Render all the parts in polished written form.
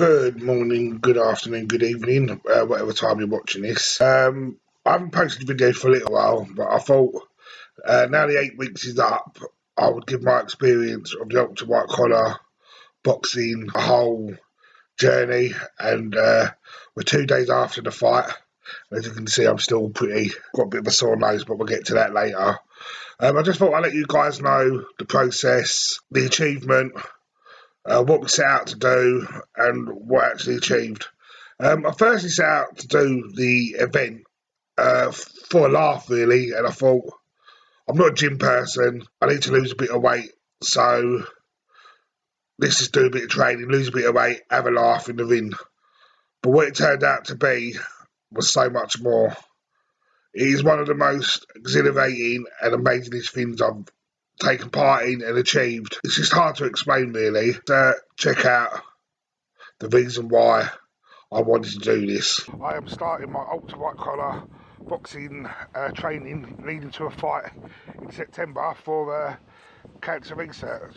Good morning, good afternoon, good evening, whatever time you're watching this. I haven't posted a video for a little while, but I thought now the 8 weeks is up, I would give my experience of the ultra white collar boxing a whole journey. And we're 2 days after the fight. As you can see, I'm still got a bit of a sore nose, but we'll get to that later. I just thought I'd let you guys know the process, the achievement, what we set out to do, and what I actually achieved. I firstly set out to do the event for a laugh, really, and I thought, I'm not a gym person, I need to lose a bit of weight, so let's just do a bit of training, lose a bit of weight, have a laugh in the ring. But what it turned out to be was so much more. It is one of the most exhilarating and amazingest things I've taken part in and achieved. It's just hard to explain, really. Check out the reason why I wanted to do this. I am starting my ultra white collar boxing training leading to a fight in September for cancer research.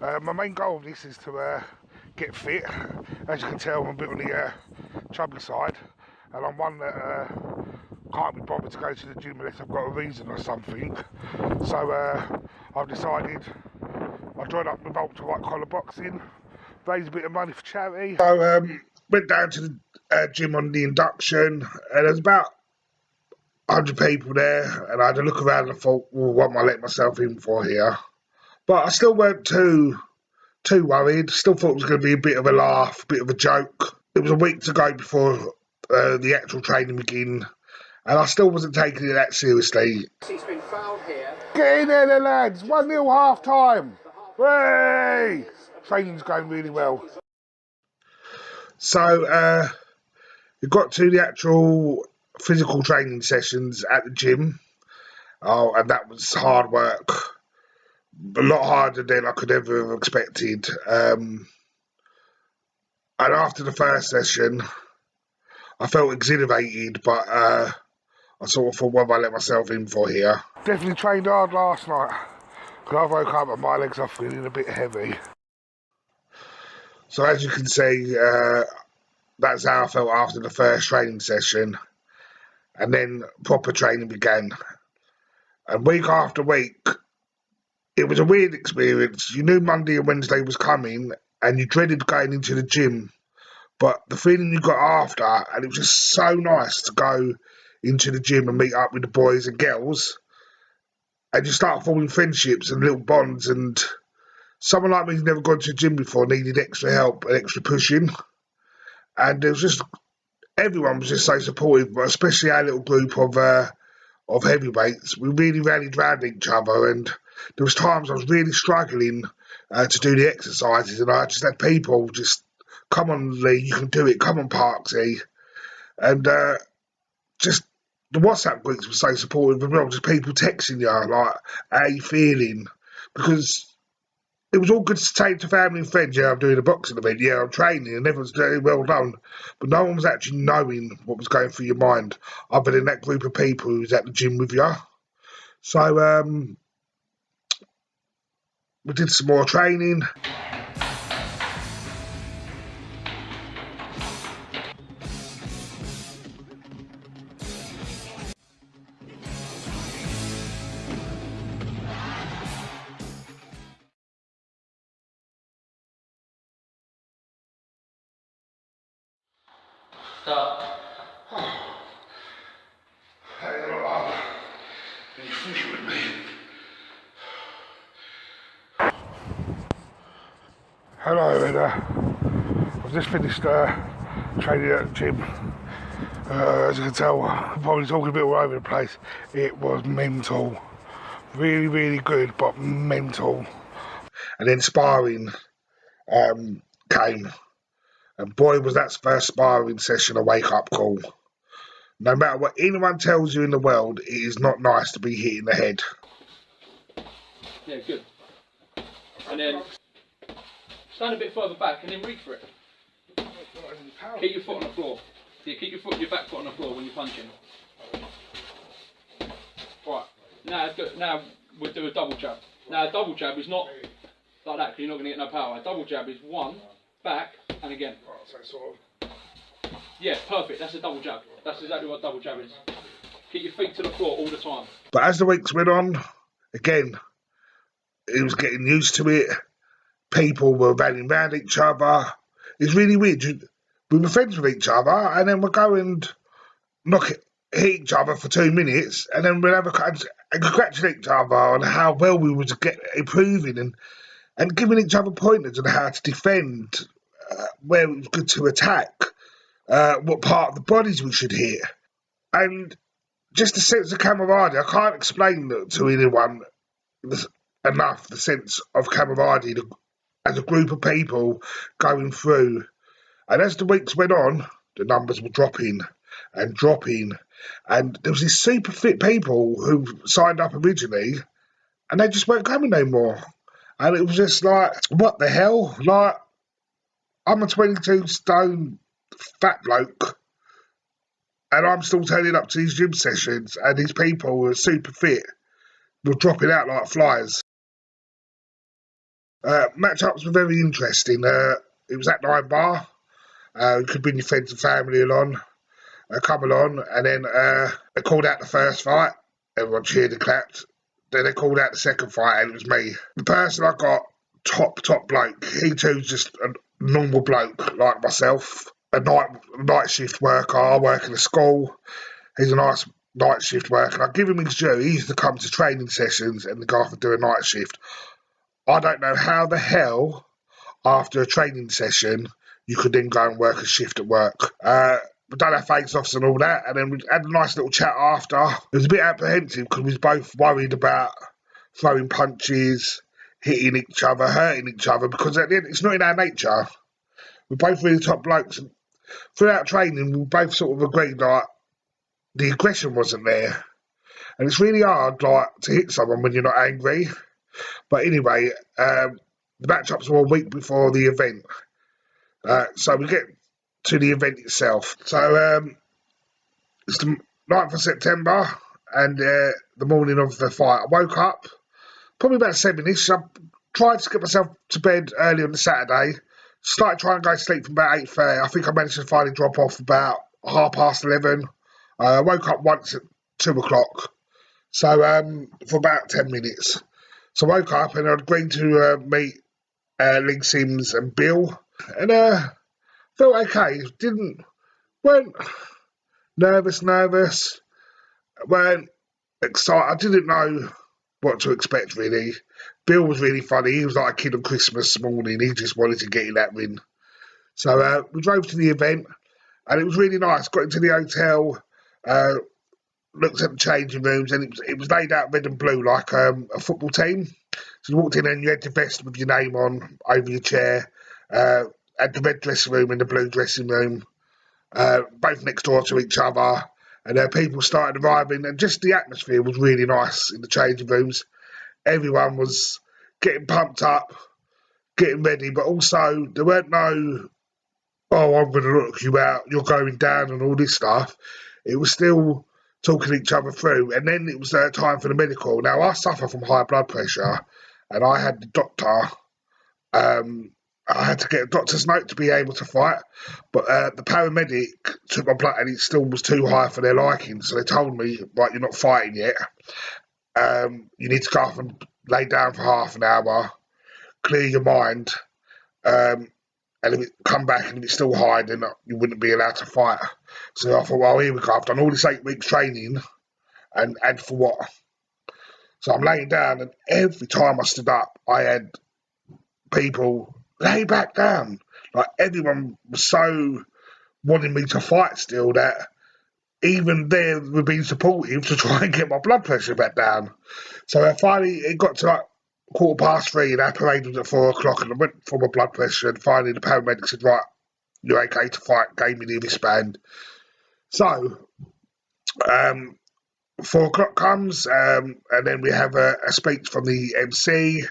My main goal of this is to get fit. As you can tell, I'm a bit on the chubby side, and I'm one that can't be bothered to go to the gym unless I've got a reason or something. So I've decided I'll join up with ultra white collar boxing, raise a bit of money for charity. So went down to the gym on the induction, and there's about 100 people there, and I had a look around and I thought, well, what am I letting myself in for here? But I still weren't too worried. Still thought it was going to be a bit of a laugh, a bit of a joke. It was a week to go before the actual training began, and I still wasn't taking it that seriously. He's been fouled here. Get in there, lads! 1-0 half time! Hey! Training's going really well. So, we got to the actual physical training sessions at the gym. Oh, and that was hard work. A lot harder than I could ever have expected. And after the first session, I felt exhilarated, but I sort of thought, what have I let myself in for here? Definitely trained hard last night, because I woke up and my legs are feeling a bit heavy. So as you can see, that's how I felt after the first training session, and then proper training began. And week after week, it was a weird experience. You knew Monday and Wednesday was coming, and you dreaded going into the gym, but the feeling you got after, and it was just so nice to go into the gym and meet up with the boys and girls, and you start forming friendships and little bonds. And someone like me who's never gone to the gym before needed extra help and extra pushing, and it was just, everyone was just so supportive, but especially our little group of heavyweights. We really rallied around each other, and there was times I was really struggling to do the exercises, and I just had people just, come on Lee, you can do it, come on Parksy, and just the WhatsApp groups were so supportive as well, just people texting you like, how you feeling, because it was all good to take to family and friends. Yeah, I'm doing a boxing event. Yeah, I'm training, and everyone's doing well done. But no one was actually knowing what was going through your mind, other than that group of people who was at the gym with you. So we did some more training. Start. Hey, hello, can you finish with me? Hello, and I've just finished training at the gym. As you can tell, I'm probably talking a bit all over the place. It was mental. Really, really good, but mental. And then sparring came. And boy, was that first sparring session a wake-up call. No matter what anyone tells you in the world, it is not nice to be hit in the head. Yeah, good. And then stand a bit further back and then reach for it. Keep your foot on the floor. Yeah, keep your back foot on the floor when you're punching. Right. Now we'll do a double jab. Now a double jab is not like that because you're not going to get no power. A double jab is one, back, And again. Right, so sort of. Yeah, perfect. That's a double jab. That's exactly what double jab is. Keep your feet to the floor all the time. But as the weeks went on, again, he was getting used to it. People were running around each other. It's really weird. We were friends with each other, and then we'd go and hit each other for 2 minutes, and then we'd have and congratulate each other on how well we were improving and giving each other pointers on how to defend, where it was good to attack, what part of the bodies we should hit. And just the sense of camaraderie, I can't explain to anyone enough the sense of camaraderie as a group of people going through. And as the weeks went on, the numbers were dropping and dropping. And there was these super fit people who signed up originally, and they just weren't coming no more. And it was just like, what the hell? Like, I'm a 22 stone fat bloke, and I'm still turning up to these gym sessions, and these people who are super fit were dropping out like flies. Matchups were very interesting. It was at 9 bar. You could bring your friends and family along, come along, and then they called out the first fight. Everyone cheered and clapped. Then they called out the second fight, and it was me. The person I got, top bloke. He too's just a normal bloke like myself. A night shift worker. I work in a school. He's a nice night shift worker. I give him his due. He used to come to training sessions and go off and do a night shift. I don't know how the hell, after a training session, you could then go and work a shift at work. We done our face-offs and all that, and then we had a nice little chat after. It was a bit apprehensive because we was both worried about throwing punches, hitting each other, hurting each other, because at the end, it's not in our nature. We're both really top blokes. And throughout training, we both sort of agreed, like, the aggression wasn't there. And it's really hard, like, to hit someone when you're not angry. But anyway, the matchups were a week before the event. So we get to the event itself. So it's the 9th of September, and the morning of the fight. I woke up, probably about 7ish. I tried to get myself to bed early on the Saturday. Started trying to go to sleep from about 8:30. I think I managed to finally drop off about 11:30. I woke up once at 2 o'clock. So for about 10 minutes. So I woke up and I'd agreed to meet Lee Sims and Bill. And felt okay. Weren't nervous. Weren't excited. I didn't know what to expect, really. Bill was really funny. He was like a kid on Christmas morning. He just wanted to get in that ring. So we drove to the event, and it was really nice. Got into the hotel, looked at the changing rooms, and it was laid out red and blue like a football team. So you walked in and you had your vest with your name on over your chair, had the red dressing room and the blue dressing room, both next door to each other, and people started arriving, and just the atmosphere was really nice in the changing rooms. Everyone was getting pumped up, getting ready, but also there weren't no, oh, I'm going to look you out, you're going down and all this stuff. It was still talking each other through, and then it was time for the medical. Now, I suffer from high blood pressure, and I had the doctor, I had to get a doctor's note to be able to fight, but the paramedic took my blood and it still was too high for their liking, so they told me, right, you're not fighting yet. You need to go off and lay down for half an hour, clear your mind, and if it come back and if it's still high, then you wouldn't be allowed to fight. So I thought, well, here we go. I've done all this 8 weeks training, and for what? So I'm laying down, and every time I stood up, I had people lay back down. Like, everyone was so wanting me to fight still that even they were being supportive to try and get my blood pressure back down. So finally, it got to like 3:15, and our parade was at 4 o'clock, and I went for my blood pressure, and finally the paramedic said, right, you're okay to fight, gave me the wristband. So 4 o'clock comes, and then we have a speech from the MC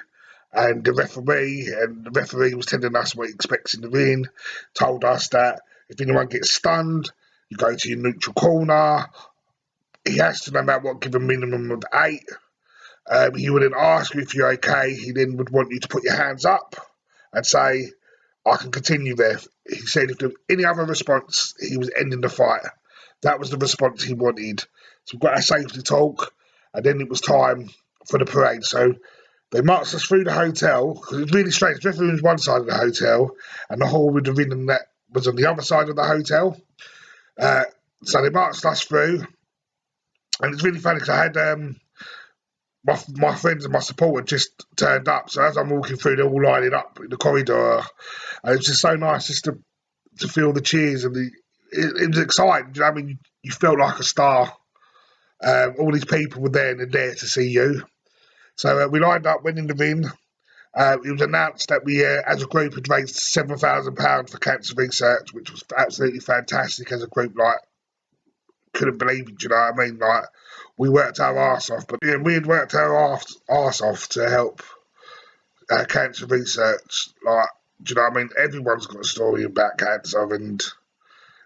and the referee was telling us what he expects in the ring, told us that if anyone gets stunned, you go to your neutral corner. He has to, no matter what, give a minimum of 8. He wouldn't ask you if you're okay. He then would want you to put your hands up and say, I can continue there. He said if there was any other response, he was ending the fight. That was the response he wanted. So we've got our safety talk, and then it was time for the parade. So they marched us through the hotel, because it's really strange. The referee was one side of the hotel, and the hall with the ring and that was on the other side of the hotel. So they marched us through, and it's really funny because I had my friends and my support had just turned up. So as I'm walking through, they're all lining up in the corridor, and it was just so nice just to feel the cheers and it was exciting. You know what I mean? You felt like a star. All these people were there and they're there to see you. So we lined up, went in the ring. It was announced that we, as a group, had raised £7,000 for cancer research, which was absolutely fantastic as a group. Like, couldn't believe it, do you know what I mean? Like, we worked our arse off, but yeah, we had worked our arse off to help cancer research. Like, do you know what I mean? Everyone's got a story about cancer, and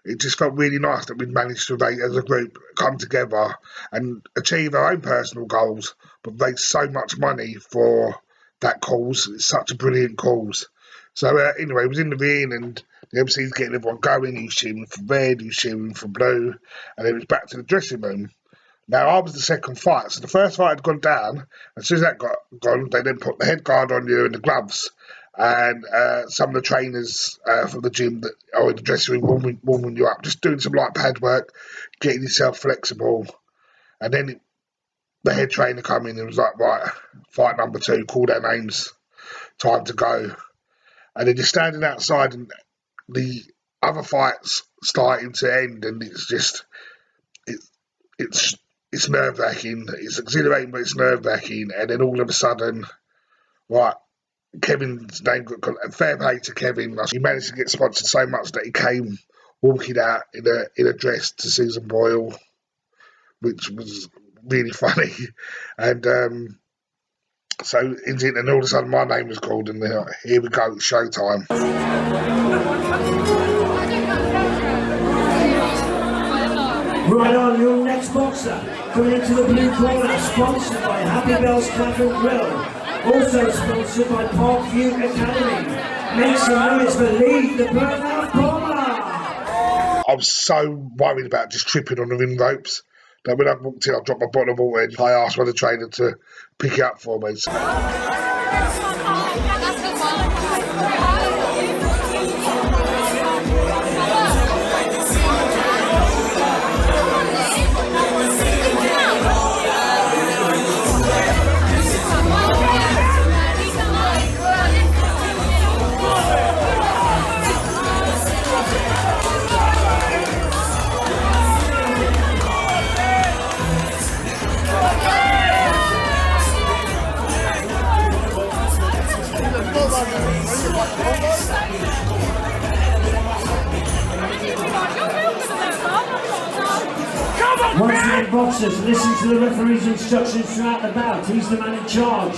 it just felt really nice that we'd managed to, as a group, come together and achieve our own personal goals, but raise so much money for that cause. It's such a brilliant cause. So anyway, it was in the ring, and the MC's getting everyone going. He was cheering for red, he was cheering for blue, and it was back to the dressing room. Now, I was the second fight, so the first fight had gone down, and as soon as that got gone, they then put the head guard on you and the gloves. And some of the trainers from the gym that are in the dressing room warming you up, just doing some light pad work, getting yourself flexible. And then the head trainer come in and was like, right, fight number 2, call their names, time to go. And then you're standing outside and the other fight's starting to end, and it's just, it's nerve-wracking. It's exhilarating, but it's nerve-wracking. And then all of a sudden, right, Kevin's name got fair play to Kevin. He managed to get sponsored so much that he came walking out in a dress to Susan Boyle, which was really funny. And so and all of a sudden my name was called, and they're like, here we go, it's showtime. Right on, your next boxer coming into the blue corner, sponsored by Happy Bells Cafe and Grill. Also sponsored by Parkview Academy. Make some noise for Lee, the Burnout Bomber. I was so worried about just tripping on the ring ropes that when I walked in, I dropped my bottle of water and I asked one of the trainer to pick it up for me. Once again, boxers, listen to the referee's instructions throughout the bout. He's the man in charge.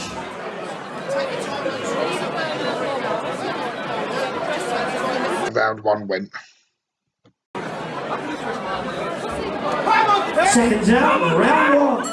Round 1 went. Seconds out, round 1.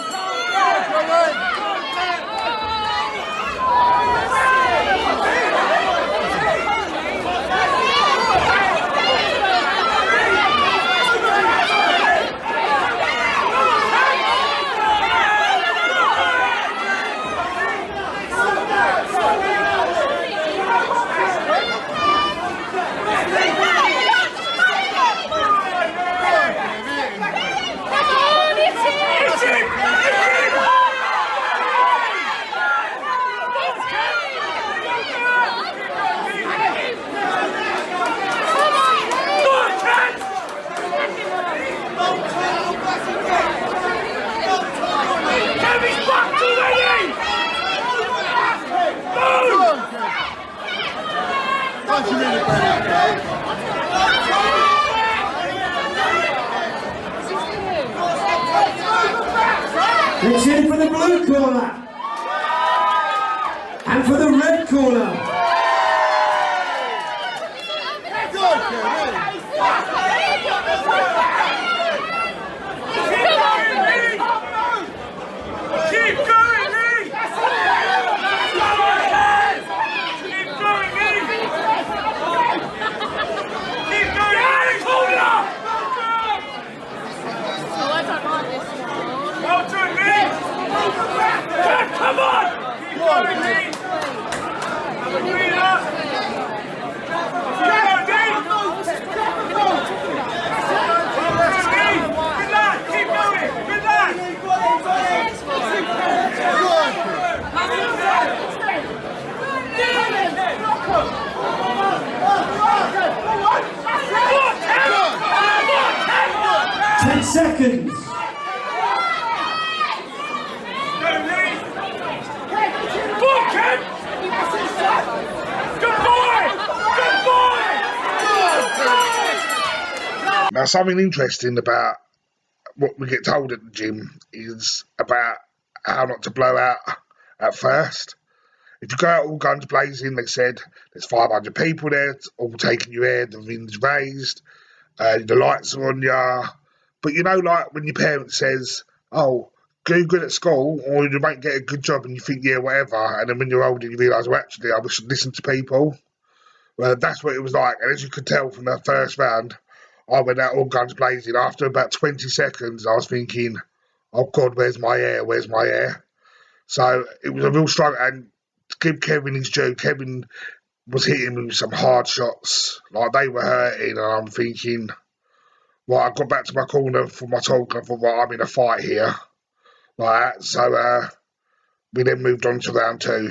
Let's hear it for the blue corner and for the red corner. 10 seconds. Now, something interesting about what we get told at the gym is about how not to blow out at first. If you go out all guns blazing, they said there's 500 people there, all taking your air, the wind's raised, the lights are on ya. But you know, like when your parent says, oh, do good at school or you might get a good job and you think, yeah, whatever. And then when you're older, you realise, well, actually, I should listen to people. Well, that's what it was like. And as you could tell from that first round, I went out all guns blazing. After about 20 seconds, I was thinking, oh, God, where's my air? Where's my air? So it was a real struggle. And to give Kevin his due, Kevin was hitting me with some hard shots. Like, they were hurting. And I'm thinking, well, I got back to my corner for my talk. And I thought, well, I'm in a fight here. Like that. So we then moved on to round 2.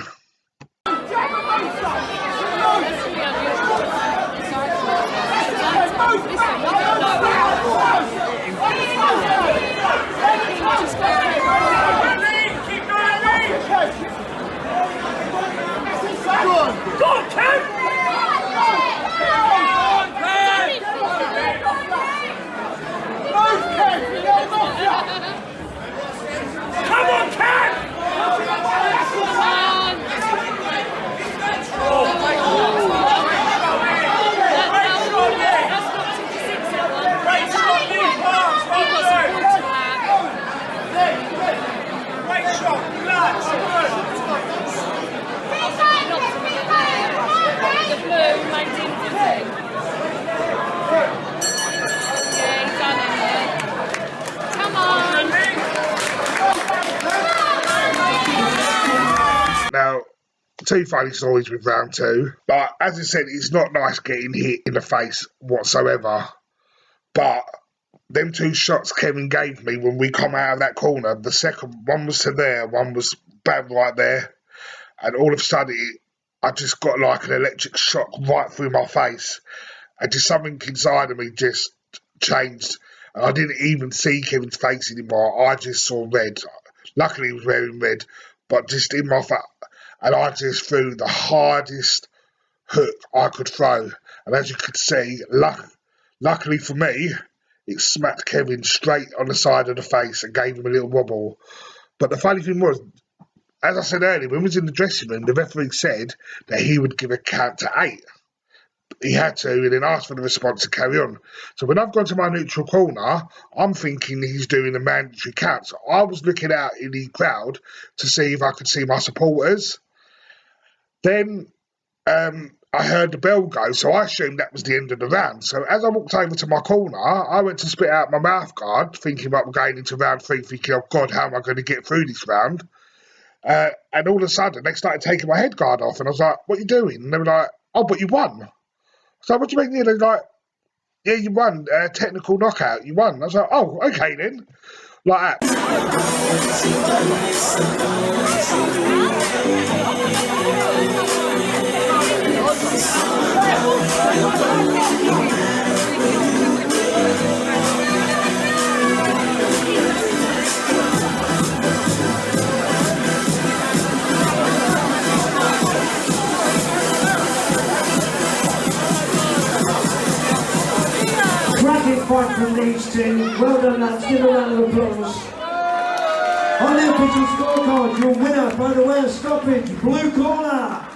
Now, 2 funny stories with round 2. Like, as I said, it's not nice getting hit in the face whatsoever. But them 2 shots Kevin gave me when we come out of that corner, the second one was to there, one was bang right there. And all of a sudden, I just got like an electric shock right through my face. And just something inside of me just changed. And I didn't even see Kevin's face anymore. I just saw red. Luckily, he was wearing red. But just in my face. And I just threw the hardest hook I could throw. And as you could see, luckily for me, it smacked Kevin straight on the side of the face and gave him a little wobble. But the funny thing was, as I said earlier, when we was in the dressing room, the referee said that he would give a count to 8. He had to, and then asked for the response to carry on. So when I've gone to my neutral corner, I'm thinking he's doing a mandatory count. So I was looking out in the crowd to see if I could see my supporters. Then I heard the bell go, so I assumed that was the end of the round. So as I walked over to my corner, I went to spit out my mouth guard, thinking about going into round 3, thinking, oh God, how am I going to get through this round? And all of a sudden, they started taking my head guard off, and I was like, what are you doing? And they were like, oh, but you won. So what do you mean? Yeah, they're like, yeah, you won, technical knockout, you won. I was like, oh, okay then. Like that. Cracking fight from these 2. Well done, lads. Give a round of applause. On the official scorecard, your winner by the way of stoppage, blue corner.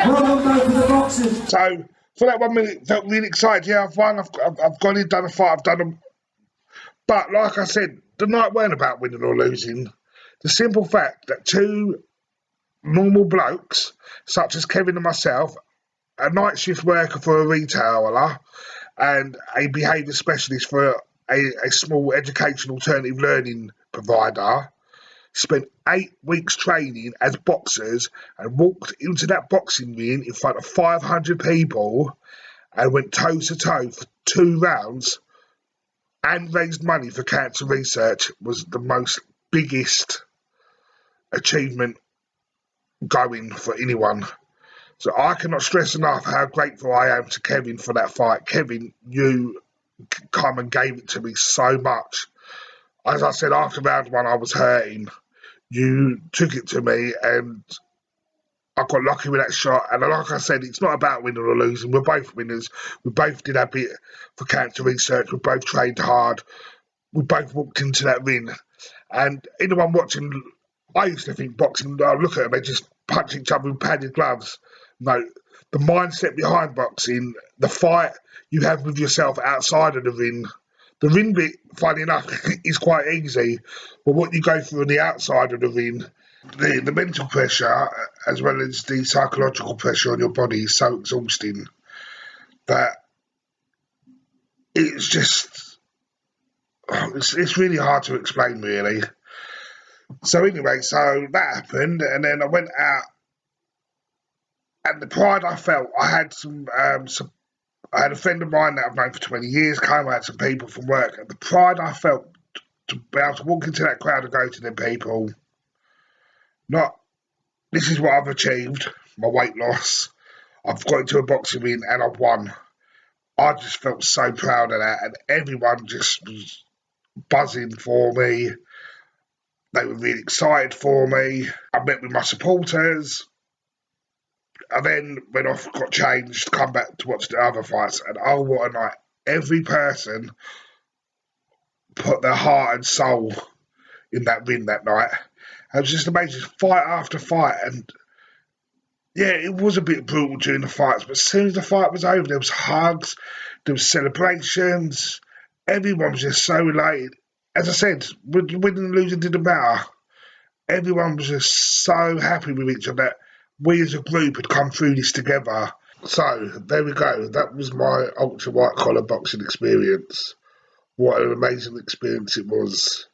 Well done both of the boxers. So for that 1 minute, felt really excited. Yeah, I've won. I've gone in, done a fight. I've done them. But like I said, the night weren't about winning or losing. The simple fact that 2 normal blokes, such as Kevin and myself, a night shift worker for a retailer, and a behaviour specialist for a small educational alternative learning provider, spent 8 weeks training as boxers and walked into that boxing ring in front of 500 people and went toe to toe for 2 rounds and raised money for cancer research was the most biggest achievement going for anyone. So I cannot stress enough how grateful I am to Kevin for that fight. Kevin, you come and gave it to me so much. As I said, after round one, I was hurting. You took it to me, and I got lucky with that shot. And like I said, it's not about winning or losing. We're both winners. We both did our bit for cancer research. We both trained hard. We both walked into that ring. And anyone watching, I used to think boxing, I look at them, they just punch each other with padded gloves. No, the mindset behind boxing, the fight you have with yourself outside of the ring bit, funny enough, is quite easy. But what you go through on the outside of the ring, the mental pressure as well as the psychological pressure on your body is so exhausting that it's just, it's really hard to explain, really. So anyway, so that happened, and then I went out, and the pride I felt, I had I had a friend of mine that I've known for 20 years, came out some people from work, and the pride I felt to be able to walk into that crowd and go to them people, not, this is what I've achieved, my weight loss, I've got into a boxing ring and I've won. I just felt so proud of that, and everyone just was buzzing for me. They were really excited for me. I met with my supporters. I then went off, got changed, come back to watch the other fights, and oh, what a night. Every person put their heart and soul in that ring that night. It was just amazing, fight after fight, and yeah, it was a bit brutal during the fights, but as soon as the fight was over, there was hugs, there was celebrations, everyone was just so elated. As I said, winning and losing didn't matter. Everyone was just so happy with each other. We as a group had come through this together. So, there we go. That was my ultra white collar boxing experience. What an amazing experience it was.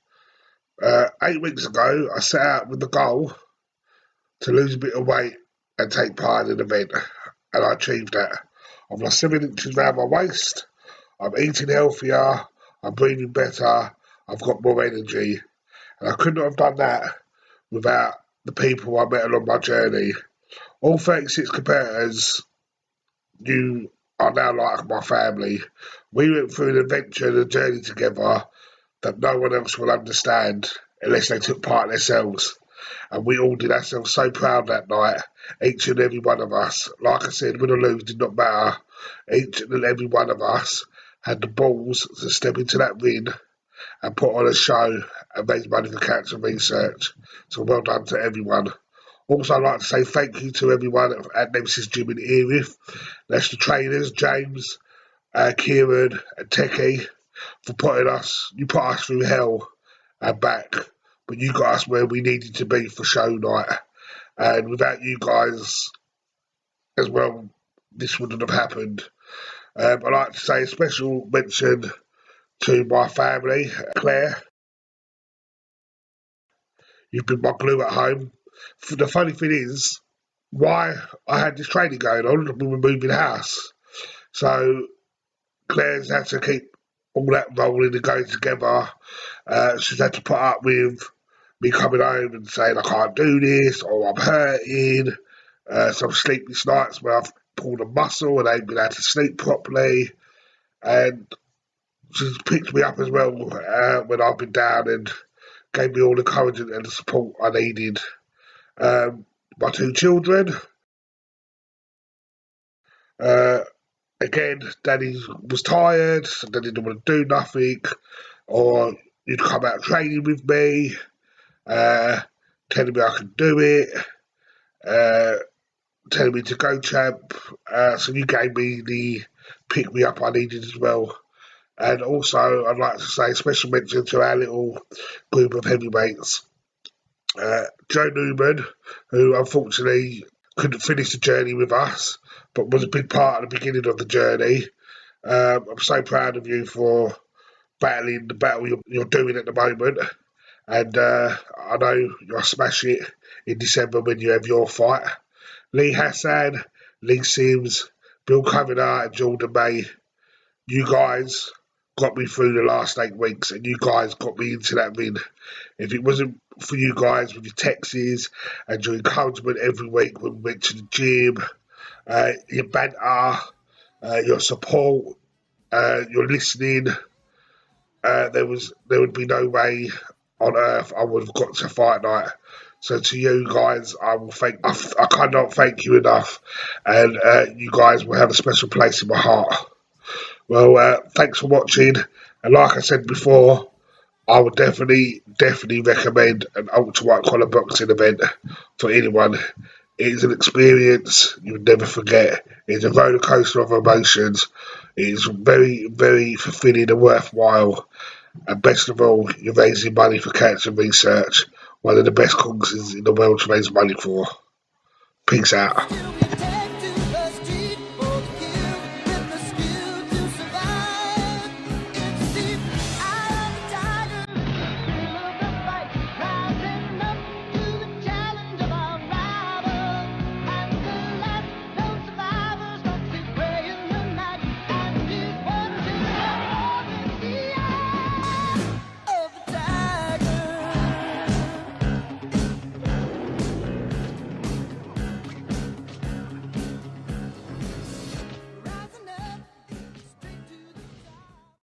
8 weeks ago, I set out with the goal to lose a bit of weight and take part in an event, and I achieved that. I've lost 7 inches around my waist, I'm eating healthier, I'm breathing better, I've got more energy, and I could not have done that without the people I met along my journey. All 36 competitors, you are now like my family. We went through an adventure and a journey together that no one else will understand unless they took part themselves. And we all did ourselves so proud that night, each and every one of us. Like I said, win or lose did not matter. Each and every one of us had the balls to step into that ring and put on a show and raise money for cancer research. So well done to everyone. Also, I'd like to say thank you to everyone at Nemesis Gym in Erith. That's the trainers, James, Kieran and Techie, for you put us through hell and back, but you got us where we needed to be for show night. And without you guys as well, this wouldn't have happened. I'd like to say a special mention to my family, Claire. You've been my glue at home. The funny thing is, why I had this training going on, we were moving house. So Claire's had to keep all that rolling and going together. She's had to put up with me coming home and saying I can't do this, or I'm hurting, some sleepless nights where I've pulled a muscle and I ain't been able to sleep properly, and she's picked me up as well when I've been down and gave me all the courage and the support I needed. My 2 children, again, Daddy was tired, so Daddy didn't want to do nothing, or you'd come out training with me, telling me I could do it, telling me to go, champ. So you gave me the pick me up I needed as well. And also, I'd like to say a special mention to our little group of heavyweights. Joe Newman, who unfortunately couldn't finish the journey with us, but was a big part of the beginning of the journey. I'm so proud of you for battling the battle you're doing at the moment. And I know you'll smash it in December when you have your fight. Lee Hassan, Lee Sims, Bill Kavanagh and Jordan May, you guys got me through the last 8 weeks, and you guys got me into that ring. If it wasn't for you guys with your texts and your encouragement every week when we went to the gym, your banter, your support, you're listening. There would be no way on earth I would have got to fight night. So to you guys, I cannot thank you enough, and you guys will have a special place in my heart. Well, thanks for watching, and like I said before, I would definitely recommend an ultra white collar boxing event for anyone. It is an experience you would never forget. It's a roller coaster of emotions. It is very fulfilling and worthwhile. And best of all, you're raising money for cancer research, one of the best causes in the world to raise money for. Peace out.